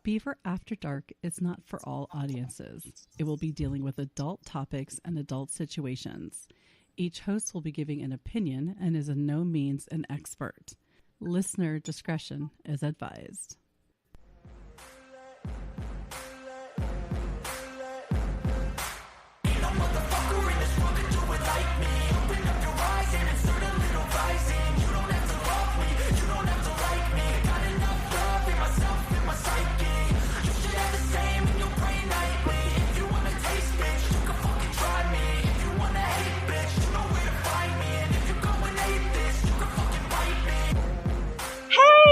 Beaver After Dark is not for all audiences. It will be dealing with adult topics and adult situations. Each host will be giving an opinion and is in no means an expert. Listener discretion is advised.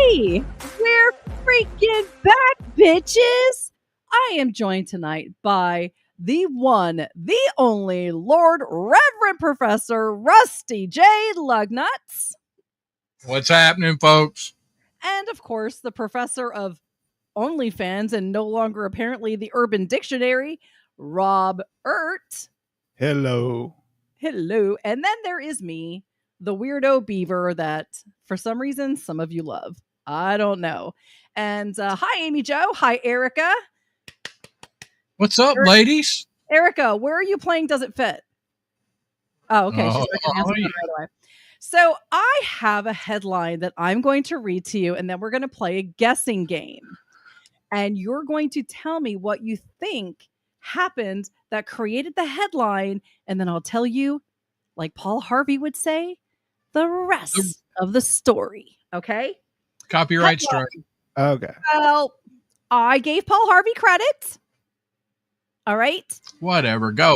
Hey, we're freaking back, bitches! I am joined tonight by the one, the only Lord Reverend Professor Rusty J. Lugnuts. What's happening, folks? And of course, the professor of OnlyFans and no longer apparently the Urban Dictionary, Rob-ERT. Hello. Hello. And then there is me, the weirdo Beaver that for some reason some of you love. I don't know. And hi, Amy Jo. Hi, Erica. What's up, ladies? Erica, where are you playing Does It Fit? Oh, okay. She's right away. So I have a headline that I'm going to read to you, and then we're going to play a guessing game. And you're going to tell me what you think happened that created the headline, and then I'll tell you, like Paul Harvey would say, the rest of the story. Okay? Copyright strike. Okay. Well, I gave Paul Harvey credit. All right. Whatever. Go.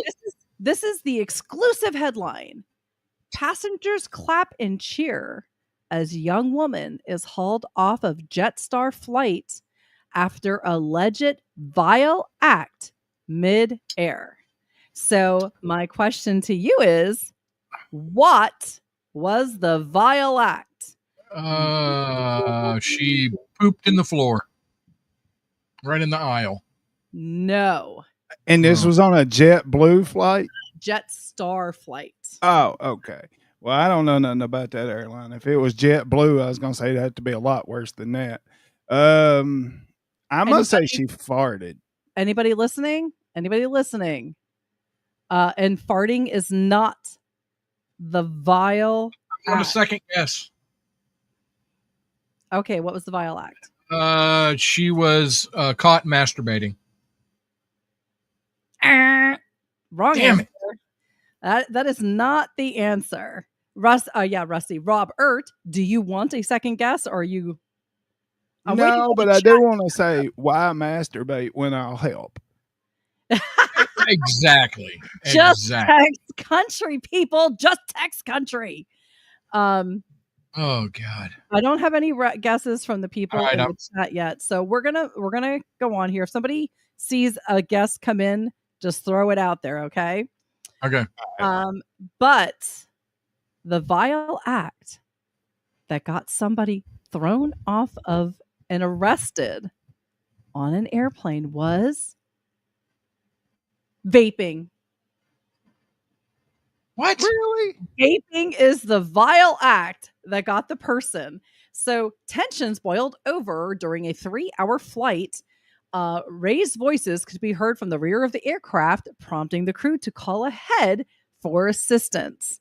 This is the exclusive headline. Passengers clap and cheer as young woman is hauled off of Jetstar flight after alleged vile act mid-air. So my question to you is, what was the vile act? She pooped in the floor. Right in the aisle. No. And this was on a JetBlue flight? Jetstar flight. Oh, okay. Well, I don't know nothing about that airline. If it was JetBlue, I was going to say it had to be a lot worse than that. I'm going to say she farted. Anybody listening? Anybody listening? And farting is not the vile I want a act. second guess. Okay, what was the vile act? She was caught masturbating. Wrong Damn answer. That is not the answer. Rusty. Rob-ERT, do you want a second guess or are you? No, but I do want to say, why masturbate when I'll help? Exactly. Just text country, people. Just text country. Oh God. I don't have any guesses from the people Right, in the chat yet. So we're gonna go on here. If somebody sees a guess come in, just throw it out there, okay? Okay. But the vile act that got somebody thrown off of and arrested on an airplane was vaping. What? Really? Vaping is the vile act that got the person. So tensions boiled over during a 3-hour flight. Raised voices could be heard from the rear of the aircraft, prompting the crew to call ahead for assistance.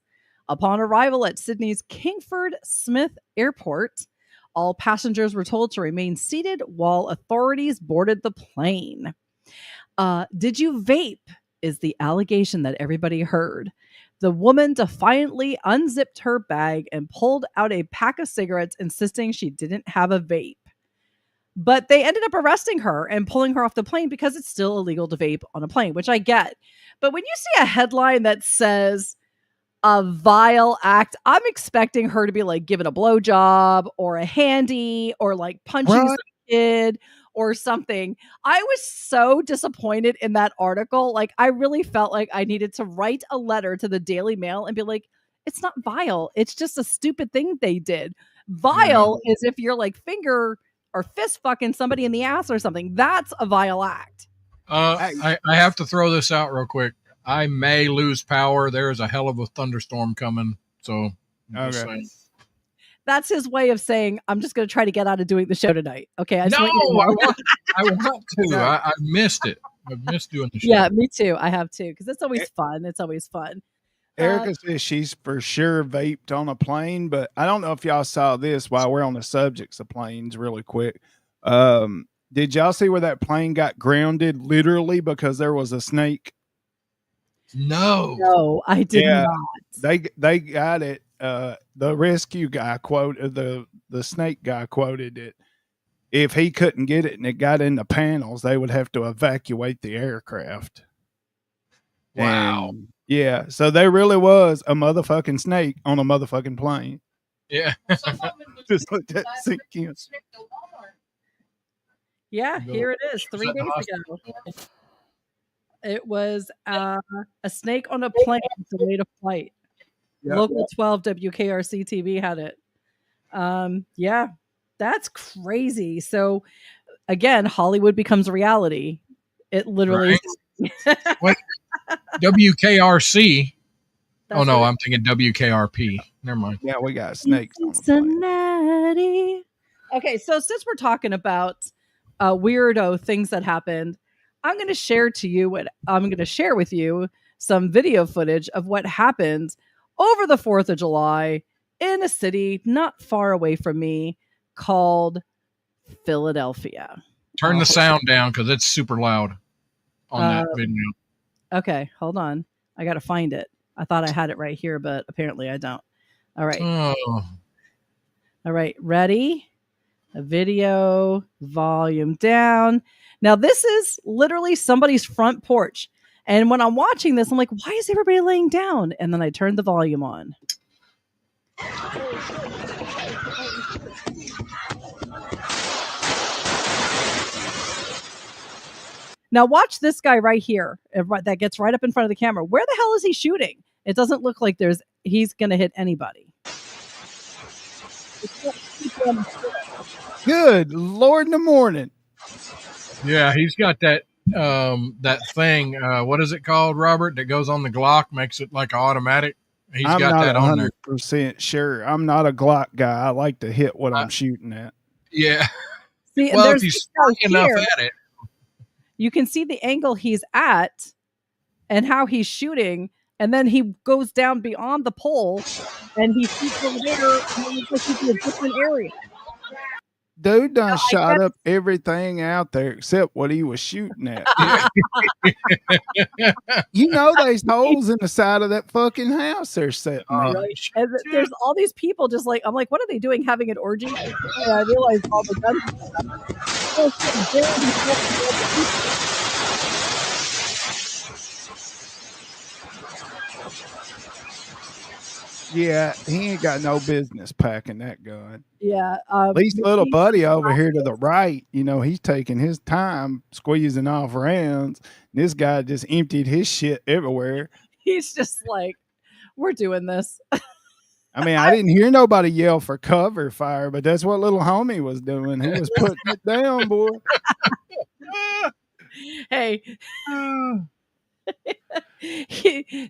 Upon arrival at Sydney's Kingford Smith Airport, all passengers were told to remain seated while authorities boarded the plane. Did you vape? Is the allegation that everybody heard. The woman defiantly unzipped her bag and pulled out a pack of cigarettes, insisting she didn't have a vape. But they ended up arresting her and pulling her off the plane because it's still illegal to vape on a plane, which I get. But when you see a headline that says a vile act, I'm expecting her to be like giving a blowjob or a handy or like punching some kid or something. I was so disappointed in that article. Like, I really felt like I needed to write a letter to the Daily Mail and be like, it's not vile. It's just a stupid thing they did. Vile is if you're like finger or fist fucking somebody in the ass or something. That's a vile act. I have to throw this out real quick. I may lose power. There's a hell of a thunderstorm coming. So, okay. That's his way of saying, I'm just going to try to get out of doing the show tonight. Okay. I just want you to know. I want to. I missed it. I've missed doing the show. Yeah, me too. I have too. Because it's always fun. It's always fun. Erica says she's for sure vaped on a plane, but I don't know if y'all saw this while we're on the subjects of planes really quick. Did y'all see where that plane got grounded literally because there was a snake? No, I did not. They got it. The rescue guy quoted the snake guy quoted it. If he couldn't get it and it got in the panels, they would have to evacuate the aircraft. Wow. And yeah, so there really was a motherfucking snake on a motherfucking plane. Yeah. Just let that sink in. Yeah, here it is. 3 days ago. It was a snake on a plane delayed a flight. Yep. Local 12 WKRC TV had it. Yeah, that's crazy. So again, Hollywood becomes reality. It literally Wait, WKRC. Oh no, I'm thinking WKRP. Never mind. Yeah, we got snakes. Cincinnati. Okay, so since we're talking about weirdo things that happened, I'm going to share with you some video footage of what happened over the 4th of July in a city not far away from me called Philadelphia. Turn the sound down because it's super loud on that video. Okay, hold on. I got to find it. I thought I had it right here, but apparently I don't. All right. Oh. All right, ready? A video, volume down. Now, this is literally somebody's front porch. And when I'm watching this, I'm like, why is everybody laying down? And then I turned the volume on. Now, watch this guy right here that gets right up in front of the camera. Where the hell is he shooting? It doesn't look like he's going to hit anybody. Good Lord in the morning. Yeah, he's got that that thing. What is it called, Robert? That goes on the Glock, makes it like automatic. I'm got that on there. 100% sure. I'm not a Glock guy. I like to hit what I'm shooting at. Yeah. See, well, if he's strong enough at it, you can see the angle he's at and how he's shooting, and then he goes down beyond the pole and he shoots over there and he's like in a different area. Dude done shot up everything out there except what he was shooting at. You know there's holes in the side of that fucking house they're setting and there's all these people just like, I'm like, what are they doing, having an orgy? And I realized all the guns and stuff. Yeah, he ain't got no business packing that gun. Yeah. At least little buddy over here to the right, you know, he's taking his time squeezing off rounds. This guy just emptied his shit everywhere. He's just like, we're doing this. I mean, I didn't hear nobody yell for cover fire, but that's what little homie was doing. He was putting it down, boy. Hey.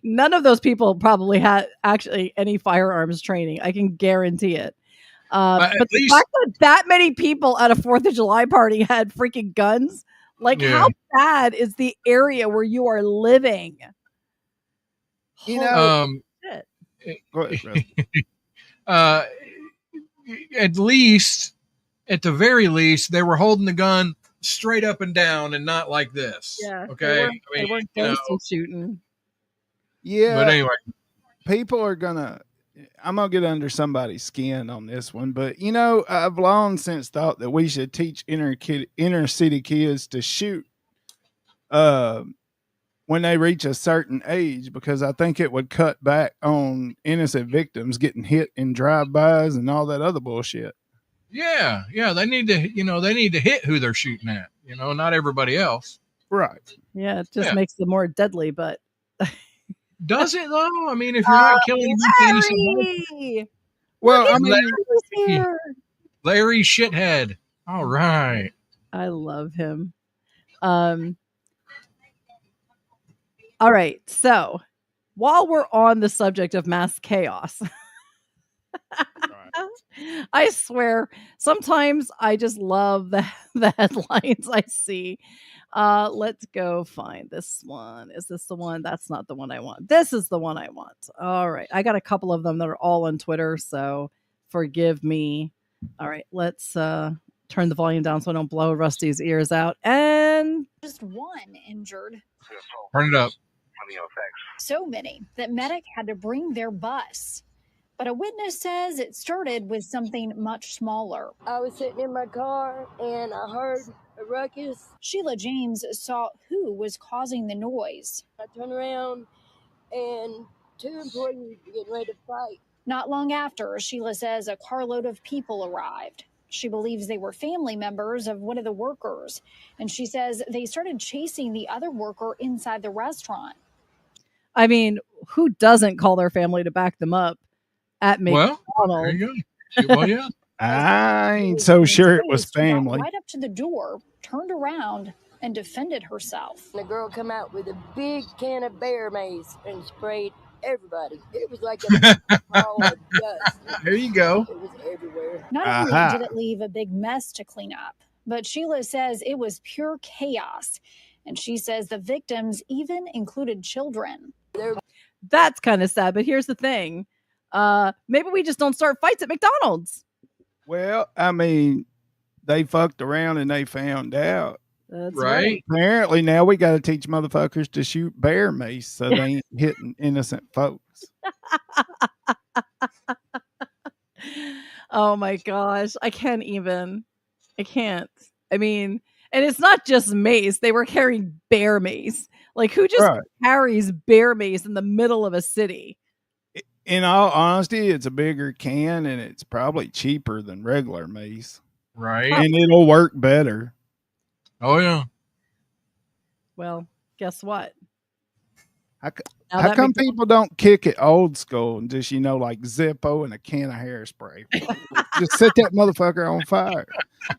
None of those people probably had actually any firearms training. I can guarantee it. But the fact that many people at a 4th of July party had freaking guns, like how bad is the area where you are living? You know, at the very least, they were holding the gun straight up and down and not like this. Yeah. Okay. They weren't close to shooting. Yeah. But anyway, people are I'm going to get under somebody's skin on this one, but you know, I've long since thought that we should teach inner city kids to shoot when they reach a certain age, because I think it would cut back on innocent victims getting hit in drive-bys and all that other bullshit. Yeah, they need to hit who they're shooting at, not everybody else. Right. Yeah, it just makes them more deadly, but does it though? I mean, if you're not killing Larry! Well, I mean, Larry shithead. All right. I love him. All right, so while we're on the subject of mass chaos, I swear, sometimes I just love the headlines I see. Let's go find this one. Is this the one? That's not the one I want. This is the one I want. All right. I got a couple of them that are all on Twitter, so forgive me. All right, let's turn the volume down so I don't blow Rusty's ears out. And just one injured. Turn it up. So many that medic had to bring their bus. But a witness says it started with something much smaller. I was sitting in my car and I heard a ruckus. Sheila James saw who was causing the noise. I turned around and two employees were getting ready to fight. Not long after, Sheila says a carload of people arrived. She believes they were family members of one of the workers. And she says they started chasing the other worker inside the restaurant. I mean, who doesn't call their family to back them up at McDonald's? Well, there you go. Well, yeah. I ain't so sure it was family. Right up to the door, turned around, and defended herself. The girl come out with a big can of bear mace and sprayed everybody. It was like a pile of dust. There you go. It was everywhere. Not only did it leave a big mess to clean up, but Sheila says it was pure chaos. And she says the victims even included children. That's kind of sad, but here's the thing. Maybe we just don't start fights at McDonald's. Well, I mean, they fucked around and they found out. That's right. Apparently now we got to teach motherfuckers to shoot bear mace so they ain't hitting innocent folks. Oh my gosh. I can't. I mean, and it's not just mace. They were carrying bear mace. Like, who just carries bear mace in the middle of a city? In all honesty, it's a bigger can and it's probably cheaper than regular mace. Right. And it'll work better. Oh, yeah. Well, guess what? How come people don't kick it old school and just, like Zippo and a can of hairspray? Just set that motherfucker on fire.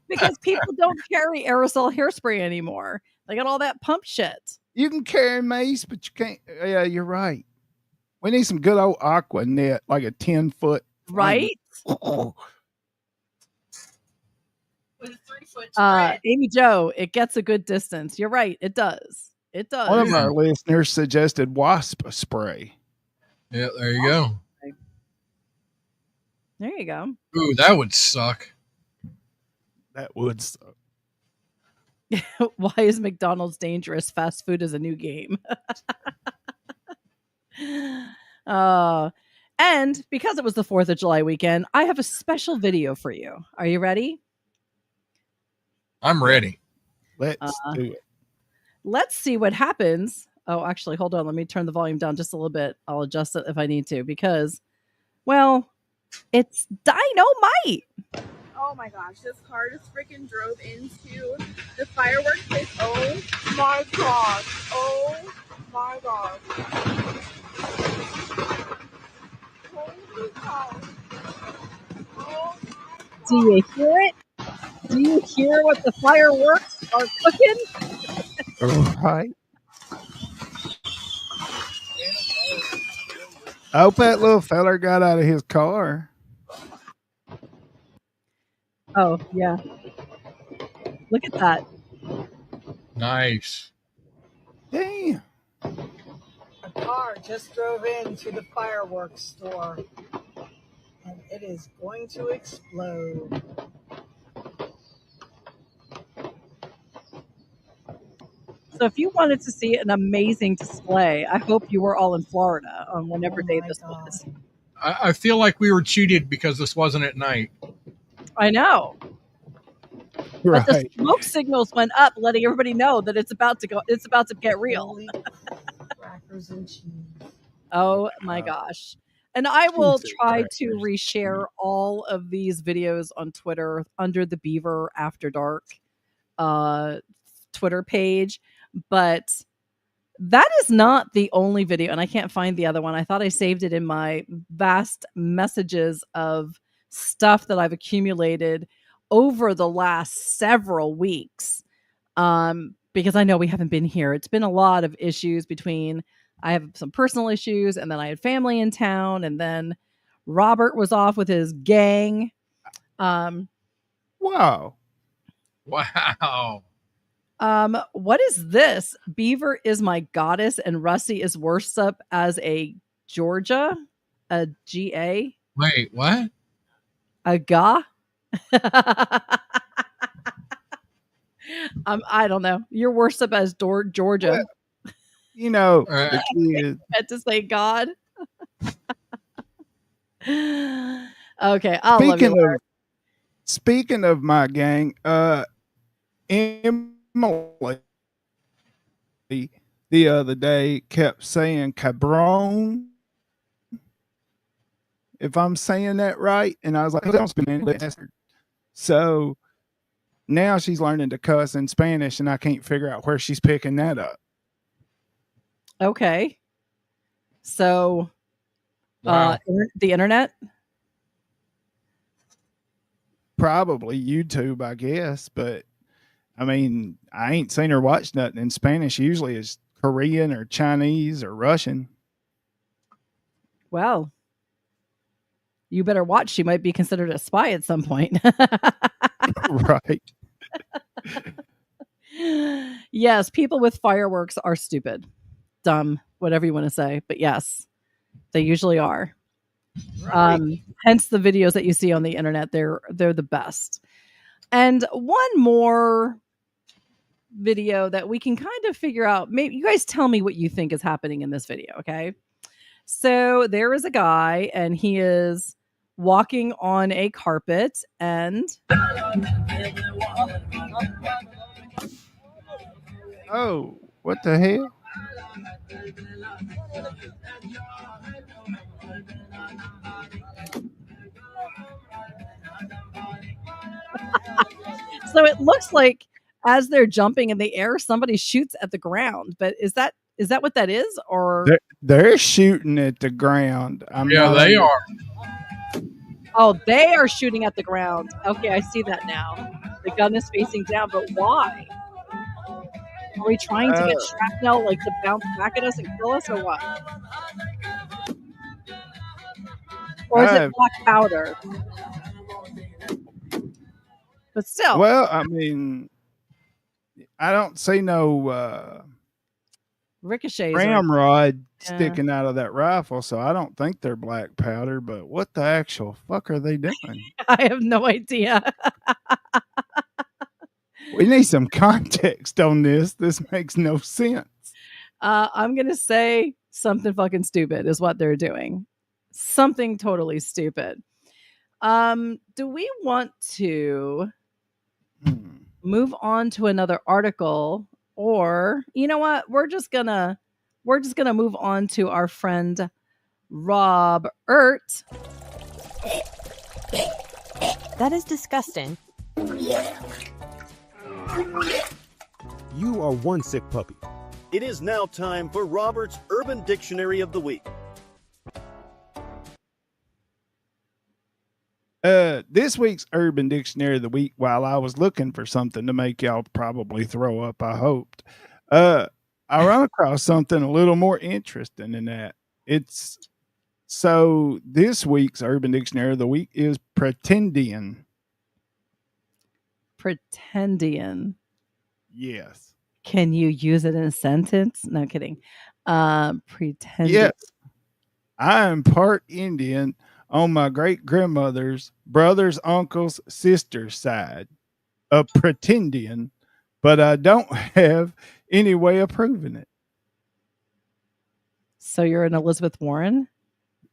Because people don't carry aerosol hairspray anymore. They got all that pump shit. You can carry mace, but you can't. Yeah, you're right. We need some good old aqua net, like a 10-foot. Right? Oh. With a 3-foot spread. Amy Jo, it gets a good distance. You're right. It does. It does. One of our listeners suggested wasp spray. Yeah, there you go. There you go. Ooh, that would suck. That would suck. Why is McDonald's dangerous? Fast food is a new game. And because it was the 4th of July weekend, I have a special video for you. Are you ready? I'm ready. Let's do it. Let's see what happens. Oh, actually, hold on. Let me turn the volume down just a little bit. I'll adjust it if I need to because, well, it's dynamite. Oh my gosh, this car just freaking drove into the fireworks place. Oh my gosh. Oh my gosh. Holy cow. Oh my gosh. Do you hear it? Do you hear what the fireworks are cooking? Right. I hope that little feller got out of his car. Oh, yeah. Look at that. Nice. Damn. A car just drove into the fireworks store and it is going to explode. So if you wanted to see an amazing display, I hope you were all in Florida on whatever day this was. I feel like we were cheated because this wasn't at night. I know. Right. But the smoke signals went up, letting everybody know that it's about to go. It's about to get real. Crackers and cheese. Oh my gosh. And I will try to reshare all of these videos on Twitter under the Beaver After Dark Twitter page. But that is not the only video. And I can't find the other one. I thought I saved it in my vast messages of stuff that I've accumulated over the last several weeks. Because I know we haven't been here. It's been a lot of issues between, I have some personal issues, and then I had family in town, and then Robert was off with his gang. Um, Wow. Wow. what is this? Beaver is my goddess, and Rusty is worshipped as a Georgia, a GA, Wait, what? a ga. I don't know. You're worshipped as Georgia. You know, Uh, the kid. I had to say God. Okay, I'll love Speaking you. of speaking of my gang, Emily the other day kept saying cabron. If I'm saying that right, and I was like, "Don't speak English." So now she's learning to cuss in Spanish, and I can't figure out where she's picking that up. Okay. So, wow. the internet. Probably YouTube, I guess, but I mean, I ain't seen her watch nothing in Spanish. Usually it's Korean or Chinese or Russian. Well, you better watch. She might be considered a spy at some point. Right. Yes, people with fireworks are stupid, dumb, whatever you want to say. But yes, they usually are. Hence the videos that you see on the internet. They're the best. And one more video that we can kind of figure out. Maybe you guys tell me what you think is happening in this video, okay? So there is a guy and he is walking on a carpet and Oh, what the hell? so it looks like as they're jumping in the air, somebody shoots at the ground. But is that what that is? Or They're shooting at the ground. Yeah, they are. oh, they are shooting at the ground. Okay, I see that now. The gun is facing down, but why? Are we trying to get shrapnel like to bounce back at us and kill us, or what? Or is it black powder? But still, Well, I mean, I don't see no ricochets. ramrod sticking out of that rifle, so I don't think they're black powder. But what the actual fuck are they doing? I have no idea. We need some context on this. This makes no sense. I'm gonna say something fucking stupid is what they're doing. Something totally stupid. Do we want to move on to another article, or you know what? We're just gonna move on to our friend Rob-ERT. That is disgusting. You are one sick puppy. It is now time for Robert's Urban Dictionary of the Week. This week's Urban Dictionary of the Week, while I was looking for something to make y'all probably throw up, I hoped, I run across something a little more interesting than that. So this week's Urban Dictionary of the Week is pretendian. Pretendian. Yes. Can you use it in a sentence? No kidding. Pretendian. Yes. I am part Indian on my great grandmother's brother's uncle's sister's side. A pretendian, but I don't have any way of proving it. So you're an Elizabeth Warren?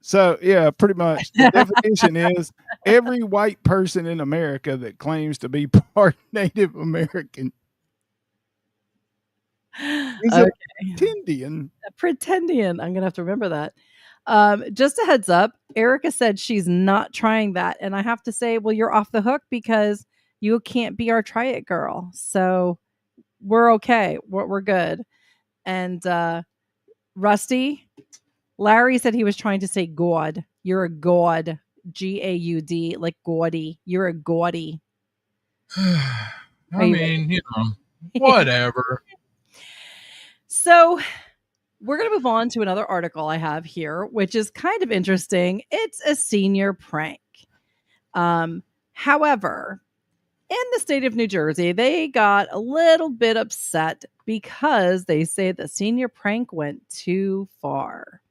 So, yeah, pretty much. The definition is every white person in America that claims to be part Native American is a pretendian. A pretendian. I'm going to have to remember that. Just a heads up, Erica said she's not trying that. And I have to say, well, you're off the hook because you can't be our try it girl. So we're okay. We're good. And Rusty, Larry said he was trying to say God. You're a God. Gaud, like gaudy. You're a gaudy. I mean, you know, whatever. So we're going to move on to another article I have here, which is kind of interesting. It's a senior prank. However, in the state of New Jersey, they got a little bit upset because they say the senior prank went too far.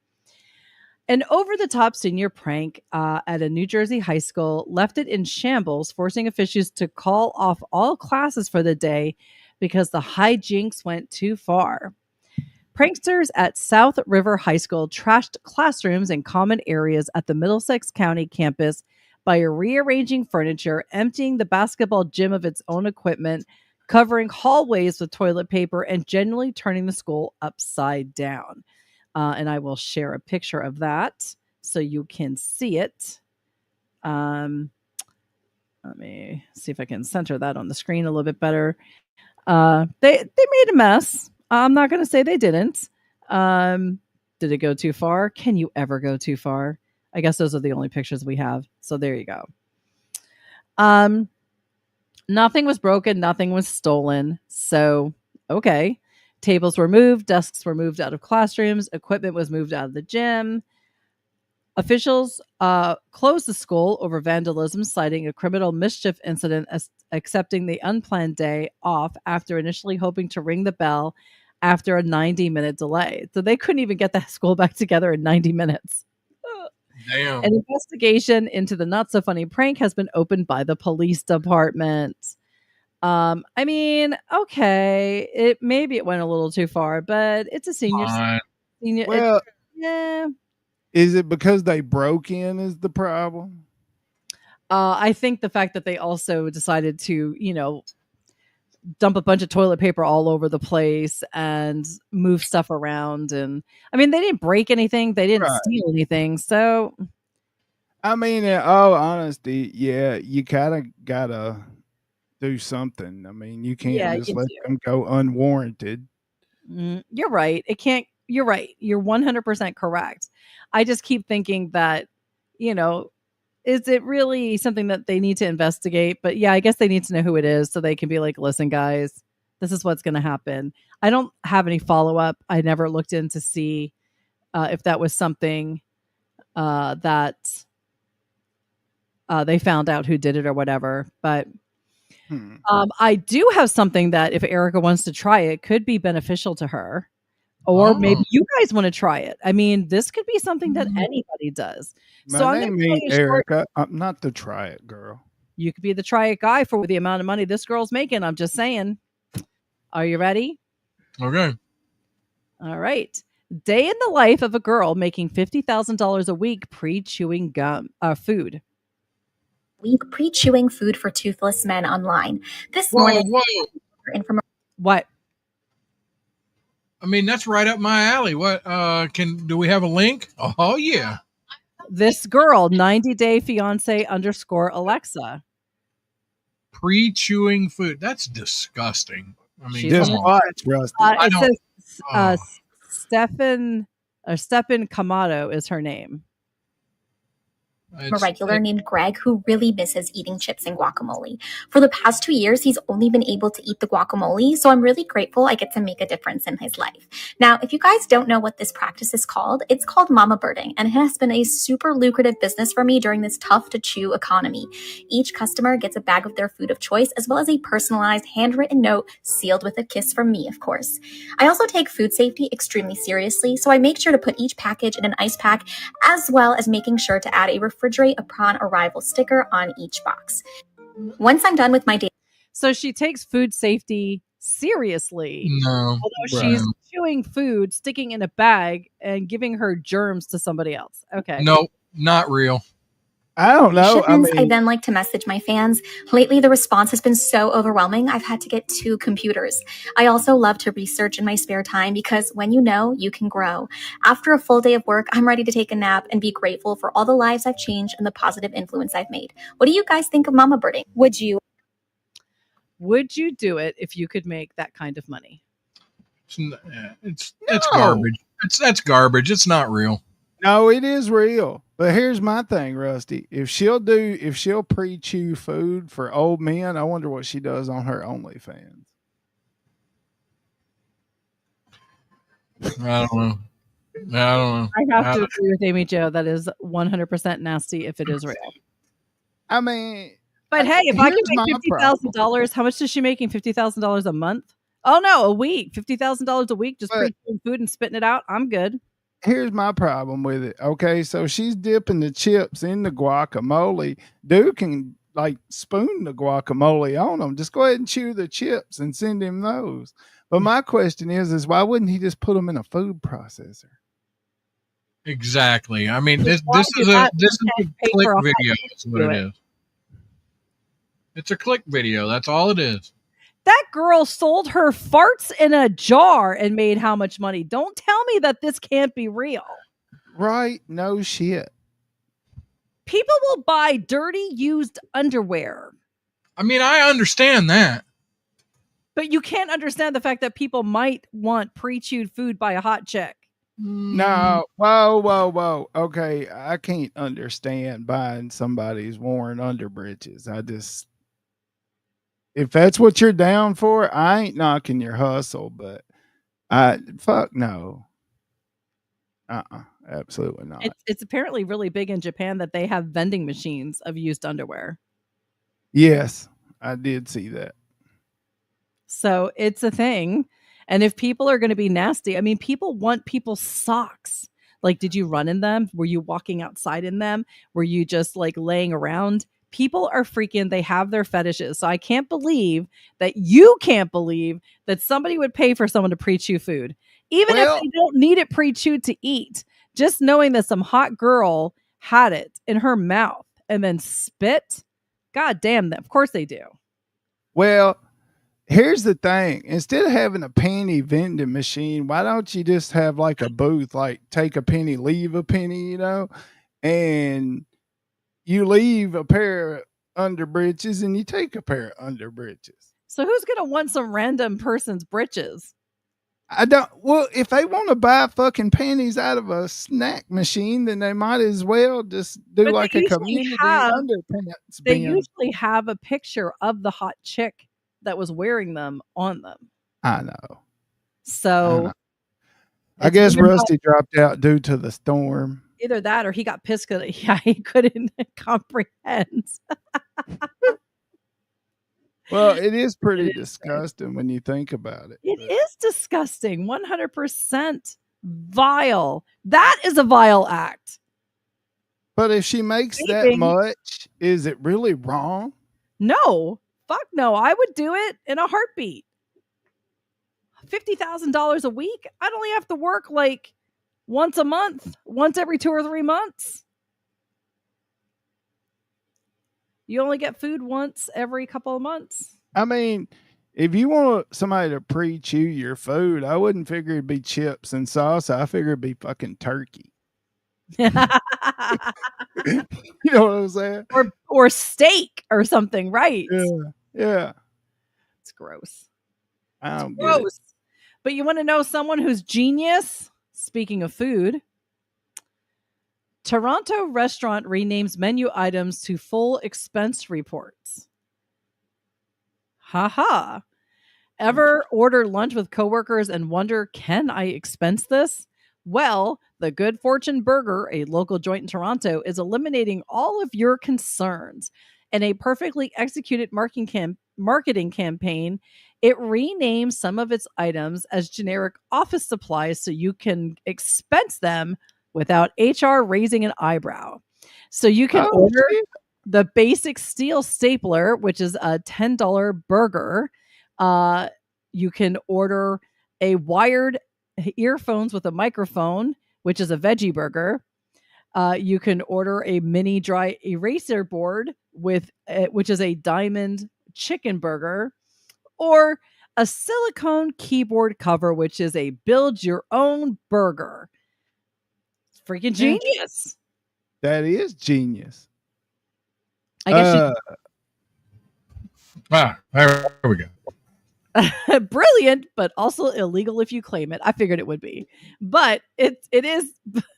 An over the top senior prank at a New Jersey high school left it in shambles, forcing officials to call off all classes for the day because the hijinks went too far. Pranksters at South River High School trashed classrooms and common areas at the Middlesex County campus by rearranging furniture, emptying the basketball gym of its own equipment, covering hallways with toilet paper, and generally turning the school upside down. And I will share a picture of that so you can see it. Let me see if I can center that on the screen a little bit better. They made a mess. I'm not going to say they didn't. Did it go too far? Can you ever go too far? I guess those are the only pictures we have. So there you go. Nothing was broken. Nothing was stolen. So, okay. Tables were moved. Desks were moved out of classrooms. Equipment was moved out of the gym. Officials closed the school over vandalism, citing a criminal mischief incident, accepting the unplanned day off after initially hoping to ring the bell after a 90-minute delay. So they couldn't even get the school back together in 90 minutes. Damn. An investigation into the not so funny prank has been opened by the police department. I mean, okay, maybe it went a little too far, but it's a senior. Well, yeah. Is it because they broke in is the problem? I think the fact that they also decided to, dump a bunch of toilet paper all over the place and move stuff around. And I mean, they didn't break anything. They didn't steal anything. So, I mean, in all honesty, yeah, you kind of got to do something. I mean, you can't just let them go unwarranted. You're right. You're right. You're 100% correct. I just keep thinking that, is it really something that they need to investigate? But yeah, I guess they need to know who it is so they can be like, listen, guys, this is what's going to happen. I don't have any follow-up. I never looked in to see if that was something that they found out who did it or whatever. But I do have something that if Erica wants to try it, could be beneficial to her. Or maybe you guys want to try it. I mean, this could be something that anybody does. My name ain't Erica. I'm not the try it girl. You could be the try it guy for the amount of money this girl's making. I'm just saying. Are you ready? Okay. All right. Day in the life of a girl making $50,000 a week pre-chewing food. Week pre-chewing food for toothless men online. This morning. What? I mean, that's right up my alley. What do we have a link? Oh yeah. This girl, 90-day fiance _ Alexa. Pre-chewing food. That's disgusting. I mean, just watch, Rusty. It says Stepan Kamado is her name. A regular named Greg who really misses eating chips and guacamole. For the past 2 years, he's only been able to eat the guacamole, so I'm really grateful I get to make a difference in his life. Now, if you guys don't know what this practice is called, it's called mama birding, and it has been a super lucrative business for me during this tough to chew economy. Each customer gets a bag of their food of choice, as well as a personalized handwritten note sealed with a kiss from me, of course. I also take food safety extremely seriously, so I make sure to put each package in an ice pack, as well as making sure to add a refrigerator upon arrival sticker on each box. Once I'm done with my day. So she takes food safety seriously. No. Although she's chewing food, sticking in a bag, and giving her germs to somebody else. Okay. No, not real. I don't know. I then like to message my fans. Lately, the response has been so overwhelming, I've had to get 2 computers. I also love to research in my spare time because when you know, you can grow. After a full day of work, I'm ready to take a nap and be grateful for all the lives I've changed and the positive influence I've made. What do you guys think of mama birding? Would you do it if you could make that kind of money? It's garbage. That's garbage. It's not real. No, it is real. But here's my thing, Rusty. If she'll pre-chew food for old men, I wonder what she does on her OnlyFans. I don't know. I have to agree with Amy Jo. That is 100% nasty if it is real. I mean, But hey, if I can Here's make my problem. $50,000, how much is she making? $50,000 a month? Oh no, a week. $50,000 a week, just But pre-chewing food and spitting it out. I'm good. here's my problem with it. Okay, so she's dipping the chips in the guacamole. Dude can like spoon the guacamole on them. Just go ahead and chew the chips and send him those. But my question is why wouldn't he just put them in a food processor? Exactly. I mean, this Why this do is that? a this You is a can't pay click for a hot video. chick Is to what do it it. is. It's a click video. That's all it is. That girl sold her farts in a jar and made how much money? Don't tell me that this can't be real. Right? No shit. People will buy dirty used underwear, I mean, I understand that. but you can't understand the fact that people might want pre-chewed food by a hot chick. No, whoa. Okay, I can't understand buying somebody's worn underbreeches. If that's what you're down for, I ain't knocking your hustle, but fuck no. Absolutely not. It's apparently really big in Japan that they have vending machines of used underwear. Yes, I did see that. So it's a thing. And if people are going to be nasty, I mean, people want people's socks. Like, did you run in them? Were you walking outside in them? Were you just like laying around? People are freaking, they have their fetishes. So I can't believe that you can't believe that somebody would pay for someone to pre-chew food, even if they don't need it pre-chewed to eat. Just knowing that some hot girl had it in her mouth and then spit. God damn, of course they do. Well, here's the thing. Instead of having a penny vending machine, why don't you just have like a booth, like take a penny, leave a penny, and you leave a pair of underbreeches and you take a pair of underbreeches. So who's going to want some random person's britches? Well, if they want to buy fucking panties out of a snack machine, then they might as well just do like a community underpants They bin. usually have a picture of the hot chick that was wearing them on them. I know. So I guess Rusty dropped out due to the storm. Either that or he got pissed because he couldn't comprehend. Well, it is pretty disgusting when you think about it. It is disgusting. 100% vile. That is a vile act. But if she makes that much, is it really wrong? No. Fuck no. I would do it in a heartbeat. $50,000 a week? I'd only have to work like once a month, once every 2 or 3 months. You only get food once every couple of months. I mean, if you want somebody to pre-chew your food, I wouldn't figure it'd be chips and salsa. I figure it'd be fucking turkey. You know what I'm saying? Or steak or something, right? Yeah. It's gross. It's gross. But you want to know someone who's genius? Speaking of food, Toronto restaurant renames menu items to full expense reports. Haha. Ever order lunch with coworkers and wonder, can I expense this? Well, the Good Fortune Burger, a local joint in Toronto, is eliminating all of your concerns. In a perfectly executed marketing campaign, it renames some of its items as generic office supplies so you can expense them without HR raising an eyebrow. So you can order the basic steel stapler, which is a $10 burger. You can order a wired earphones with a microphone, which is a veggie burger. You can order a mini dry eraser board with which is a diamond chicken burger, or a silicone keyboard cover, which is a build your own burger. It's freaking genius. That is genius. I guess there we go. Brilliant, but also illegal if you claim it. I figured it would be, but it is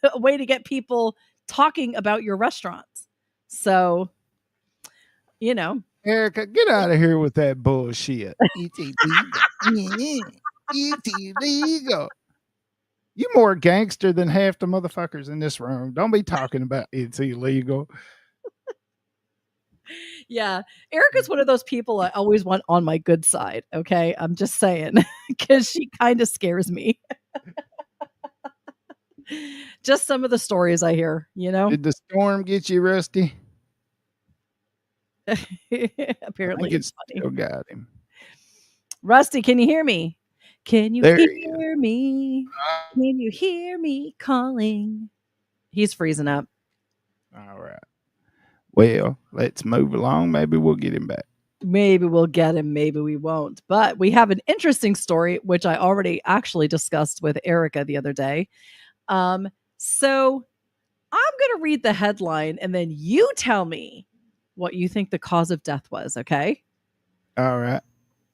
a way to get people talking about your restaurants. So, Erica, get out of here with that bullshit. It's illegal. It's illegal. You more gangster than half the motherfuckers in this room. Don't be talking about it's illegal. Yeah. Erica's one of those people I always want on my good side. Okay. I'm just saying, because she kind of scares me. Just some of the stories I hear, Did the storm get you, Rusty? Apparently I think it it's funny. still got him. Rusty, can you hear me? Can you There he is. hear me? Can you hear me calling? He's freezing up. All right. Well, let's move along. Maybe we'll get him back. Maybe we'll get him, maybe we won't. But we have an interesting story, which I already actually discussed with Erica the other day. So I'm going to read the headline and then you tell me what you think the cause of death was, okay? All right.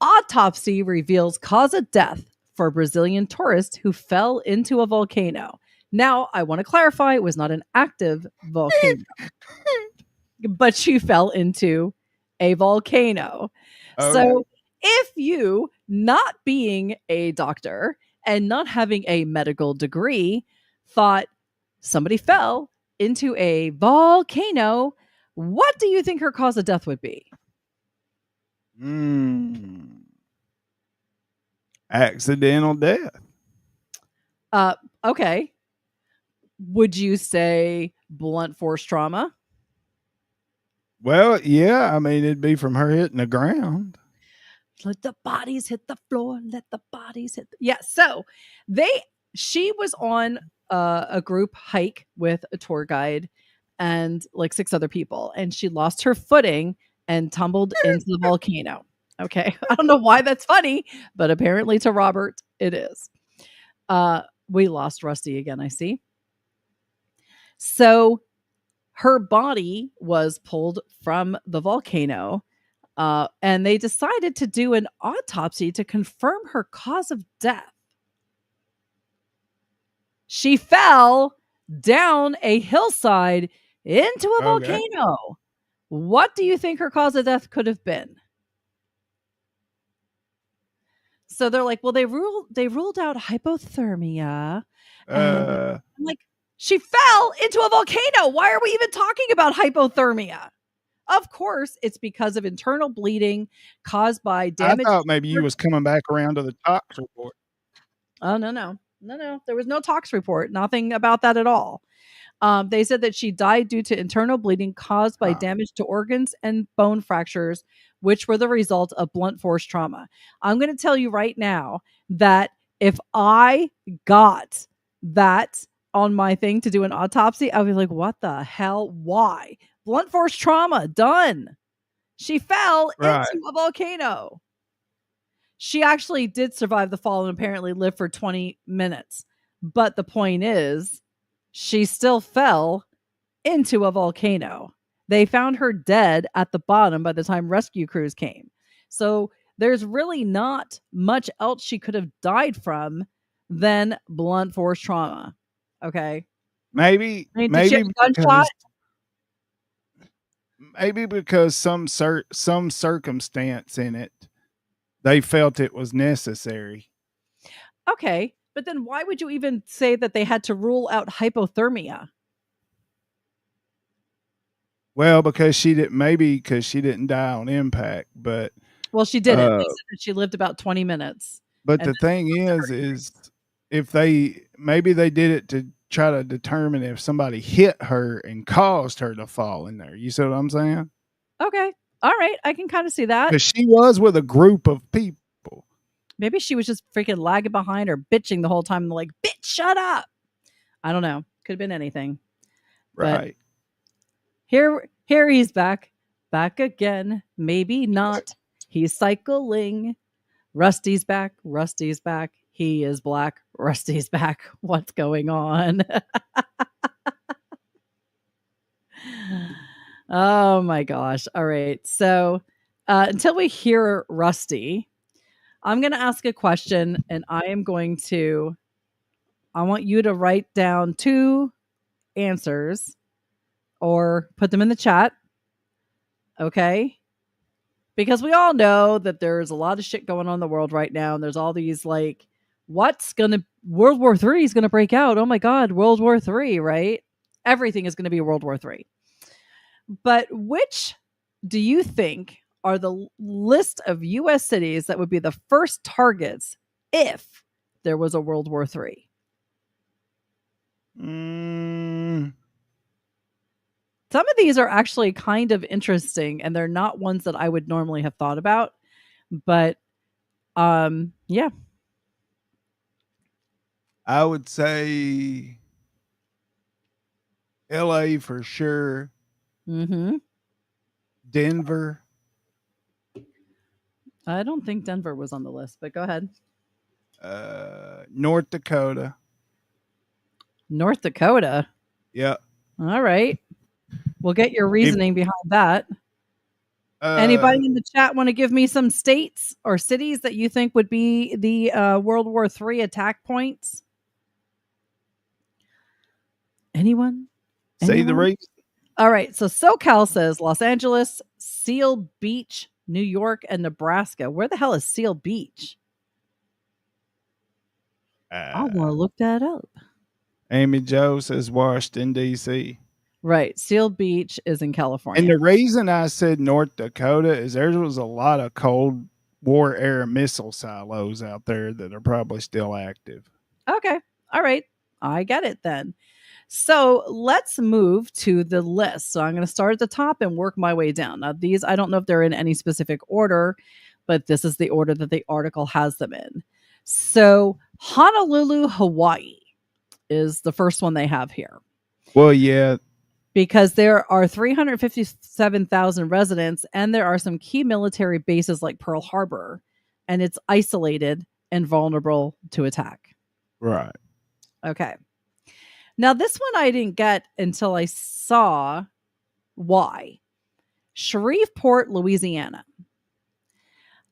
Autopsy reveals cause of death for Brazilian tourist who fell into a volcano. Now, I want to clarify, it was not an active volcano, but she fell into a volcano. Okay. So if you, not being a doctor and not having a medical degree, thought somebody fell into a volcano, what do you think her cause of death would be? Accidental death. Okay. Would you say blunt force trauma? Well, yeah. I mean, it'd be from her hitting the ground. Let the bodies hit the floor. Let the bodies hit. Yeah. So she was on a group hike with a tour guide and like 6 other people, and she lost her footing and tumbled into the volcano. Okay. I don't know why that's funny, but apparently to Robert, it is. We lost Rusty again, I see. So her body was pulled from the volcano, and they decided to do an autopsy to confirm her cause of death. She fell down a hillside into a volcano. What do you think her cause of death could have been? So they're like, well, they ruled out hypothermia. I'm like, she fell into a volcano. Why are we even talking about hypothermia? Of course, it's because of internal bleeding caused by damage. I thought maybe you was coming back around to the tox report. Oh, no. There was no tox report. Nothing about that at all. They said that she died due to internal bleeding caused by damage to organs and bone fractures, which were the result of blunt force trauma. I'm going to tell you right now that if I got that on my thing to do an autopsy, I would be like, what the hell? Why? Blunt force trauma, done. She fell into a volcano. She actually did survive the fall and apparently lived for 20 minutes. But the point is, she still fell into a volcano. They found her dead at the bottom by the time rescue crews came. So there's really not much else she could have died from than blunt force trauma. Okay. Maybe did she have a gunshot? Maybe because some circumstance in it, they felt it was necessary. Okay. But then why would you even say that they had to rule out hypothermia? Well, because she didn't die on impact, but well, she didn't. They said that she lived about 20 minutes. But the thing is if they did it to try to determine if somebody hit her and caused her to fall in there. You see what I'm saying? Okay. All right. I can kind of see that. Because she was with a group of people. Maybe she was just freaking lagging behind or bitching the whole time. Like, bitch, shut up. I don't know. Could have been anything. Right. But here he's back again. Maybe not. He's cycling. Rusty's back. He is black. Rusty's back. What's going on? Oh my gosh. All right. So until we hear Rusty, I'm going to ask a question and I want you to write down 2 answers or put them in the chat. Okay. Because we all know that there's a lot of shit going on in the world right now. And there's all these like, World War III is going to break out. Oh my God, World War III, right? Everything is going to be World War III. But which do you think are the list of U.S. cities that would be the first targets if there was a World War III? Some of these are actually kind of interesting, and they're not ones that I would normally have thought about. But, yeah. I would say LA for sure. Mm-hmm. Denver. I don't think Denver was on the list, but go ahead. North Dakota. North Dakota. Yeah. All right. We'll get your reasoning behind that. Anybody in the chat want to give me some states or cities that you think would be the World War III attack points? Anyone? Say the reason. All right. So SoCal says Los Angeles, Seal Beach, New York, and Nebraska. Where the hell is Seal Beach? I want to look that up. Amy Jo says Washington, D.C. Right. Seal Beach is in California. And the reason I said North Dakota is there was a lot of Cold War era missile silos out there that are probably still active. Okay. All right. I get it then. So let's move to the list. So I'm going to start at the top and work my way down. Now, these, I don't know if they're in any specific order, but this is the order that the article has them in. So Honolulu, Hawaii is the first one they have here. Well, yeah. Because there are 357,000 residents and there are some key military bases like Pearl Harbor, and it's isolated and vulnerable to attack. Right. Okay. Now, this one I didn't get until I saw why. Shreveport, Louisiana.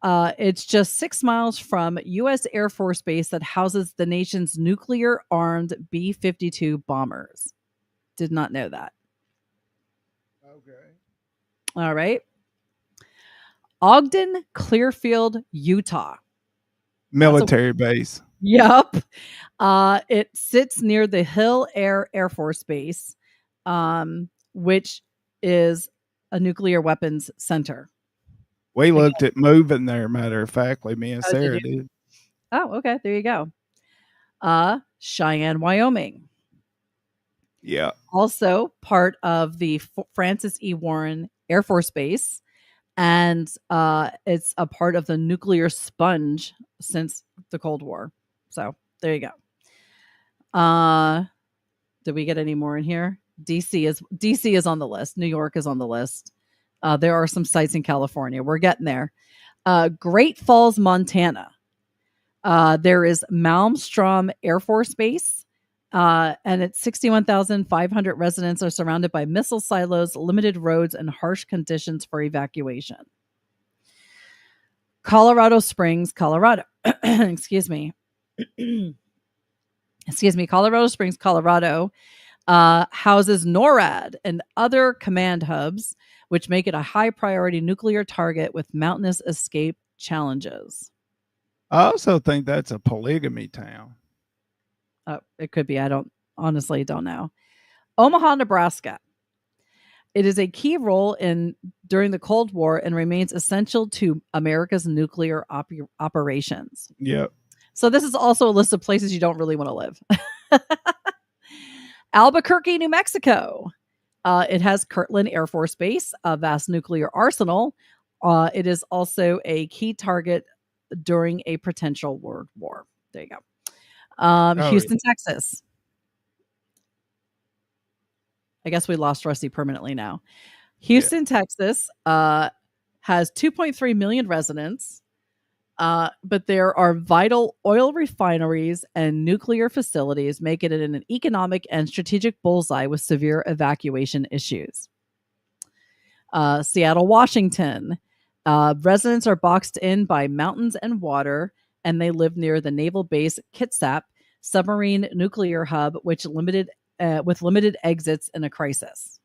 It's just 6 miles from U.S. Air Force Base that houses the nation's nuclear-armed B-52 bombers. Did not know that. Okay. All right. Ogden, Clearfield, Utah. Military base. Yep. It sits near the Hill Air Force Base, which is a nuclear weapons center. We looked at moving there, matter of factly. Me and Sarah did. Oh, okay. There you go. Cheyenne, Wyoming. Yeah. Also part of the Francis E. Warren Air Force Base. And it's a part of the nuclear sponge since the Cold War. So there you go. Did we get any more in here? DC is on the list. New York is on the list. There are some sites in California. We're getting there. Great Falls, Montana. There is Malmstrom Air Force Base. And it's 61,500 residents are surrounded by missile silos, limited roads, and harsh conditions for evacuation. Colorado Springs, Colorado. Excuse me. Colorado Springs, Colorado houses NORAD and other command hubs, which make it a high priority nuclear target with mountainous escape challenges. I also think that's a polygamy town. It could be. I honestly don't know. Omaha, Nebraska. It is a key role during the Cold War and remains essential to America's nuclear operations. Yep. So this is also a list of places you don't really want to live. Albuquerque, New Mexico. It has Kirtland Air Force Base, a vast nuclear arsenal. It is also a key target during a potential world war. There you go. Houston, Texas. I guess we lost Rusty permanently now. Houston, Texas has 2.3 million residents, but there are vital oil refineries and nuclear facilities, making it an economic and strategic bullseye with severe evacuation issues. Seattle, Washington. Residents are boxed in by mountains and water, and they live near the naval base Kitsap submarine nuclear hub, with limited exits in a crisis.